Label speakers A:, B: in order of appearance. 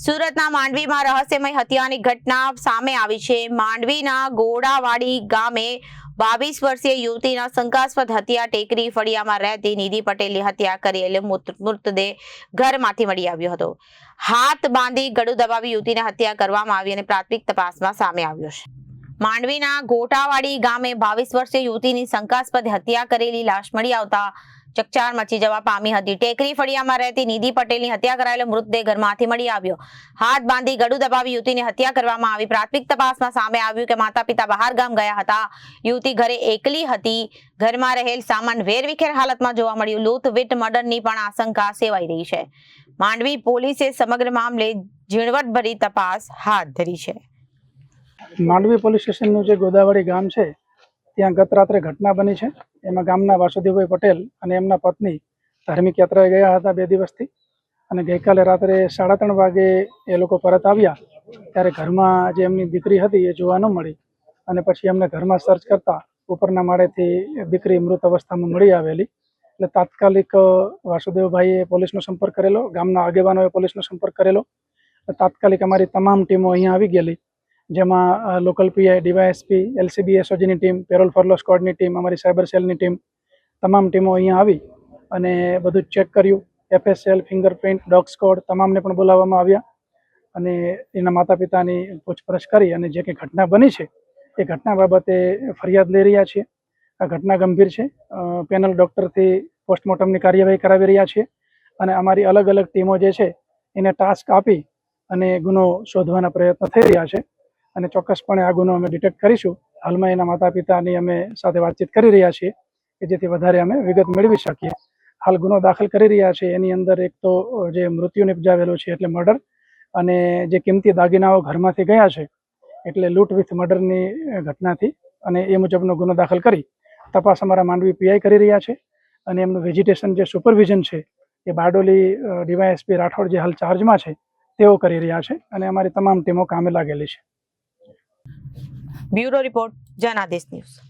A: સુરતના માંડવીમાં રહસ્યમય હત્યાની ઘટના સામે આવી છે। માંડવીના ગોડાવાડી ગામે 22 વર્ષીય યુવતીના શંકાસ્પદ હત્યા ટેકરી ફળિયામાં રહેતી નિધિ પટેલની હત્યા કરેલ મૃતદેહ ઘરમાંથી મળી આવ્યો હતો। હાથ બાંધી ગળું દબાવી યુવતીને હત્યા કરવામાં આવી અને પ્રાથમિક તપાસમાં સામે આવ્યો છે। માંડવીના ગોટાવાડી ગામે 22 વર્ષીય યુવતીની શંકાસ્પદ હત્યા કરેલી લાશ મળી આવતા ચકચાર મચી જવા પામી હતી। ટેકરી ફળિયામાં રહેતી નિધિ પટેલની હત્યા કરાયેલો મૃતદેહ ઘરમાંથી મળી આવ્યો। હાથ બાંધી ગળું દબાવી યુવતીની હત્યા કરવામાં આવી। પ્રાથમિક તપાસમાં સામે આવ્યું કે માતા પિતા બહાર ગામ ગયા હતા। યુવતી ઘરે એકલી હતી। ઘરમાં રહેલ સામાન વેરવિખેર હાલતમાં જોવા મળ્યું। લૂંટવીટ મર્ડરની પણ આશંકા સેવાઈ રહી છે। માંડવી પોલીસે સમગ્ર મામલે ઝીણવટભરી તપાસ હાથ ધરી છે।
B: માંડવી પોલીસ સ્ટેશનનું જે ગોદાવાડી ગામ છે ત્યાં ગત રાત્રે ઘટના બની છે। એમાં ગામના વાસુદેવભાઈ પટેલ અને એમના પત્ની ધાર્મિક યાત્રાએ ગયા હતા 2 દિવસથી અને ગઈકાલે રાત્રે 3:30 વાગે એ લોકો પરત આવ્યા ત્યારે ઘરમાં જે એમની દીકરી હતી એ જોવા ન મળી અને પછી એમને ઘરમાં સર્ચ કરતા ઉપરના માળેથી દીકરી મૃત અવસ્થામાં મળી આવેલી। એટલે તાત્કાલિક વાસુદેવભાઈએ પોલીસનો સંપર્ક કરેલો, ગામના આગેવાનોએ પોલીસનો સંપર્ક કરેલો। તાત્કાલિક અમારી તમામ ટીમો અહીંયા આવી ગયેલી, જેમાં લોકલ પીઆઈ, ડીવાયએસપી, એલસીબી એસઓજીની ટીમ, પેરોલ ફોરલો સ્ક્વોડની ટીમ, અમારી સાયબર સેલની ટીમ, તમામ ટીમો અહીંયા આવી અને બધું ચેક કર્યું। એફએસએલ, ફિંગરપ્રિન્ટ, ડોગ સ્ક્વોડ તમામને પણ બોલાવવામાં આવ્યા અને એના માતા પિતાની પૂછપરછ કરી અને જે કંઈ ઘટના બની છે એ ઘટના બાબતે ફરિયાદ લઈ રહ્યા છીએ। આ ઘટના ગંભીર છે। પેનલ ડૉક્ટરથી પોસ્ટમોર્ટમની કાર્યવાહી કરાવી રહ્યા છીએ અને અમારી અલગ અલગ ટીમો જે છે એને ટાસ્ક આપી અને ગુનો શોધવાના પ્રયત્નો થઈ રહ્યા છે અને ચોક્કસપણે આ ગુનો અમે ડિટેક્ટ કરીશું। હાલમાં એના માતા પિતાની અમે સાથે વાતચીત કરી રહ્યા છીએ કે જેથી વધારે અમે વિગત મેળવી શકીએ। હાલ ગુનો દાખલ કરી રહ્યા છે। એની અંદર એક તો જે મૃત્યુ નિપજાવેલું છે એટલે મર્ડર, અને જે કિંમતી દાગીનાઓ ઘરમાંથી ગયા છે એટલે લૂંટ વિથ મર્ડરની ઘટનાથી અને એ મુજબનો ગુનો દાખલ કરી તપાસ અમારા માંડવી પીઆઈ કરી રહ્યા છે અને એમનું વેજીટેશન જે સુપરવિઝન છે એ બારડોલી ડીવાયએસપી રાઠોડ જે હાલ ચાર્જમાં છે તેઓ કરી રહ્યા છે અને અમારી તમામ ટીમો કામે લાગેલી છે।
A: Bureau report, Janadesh news.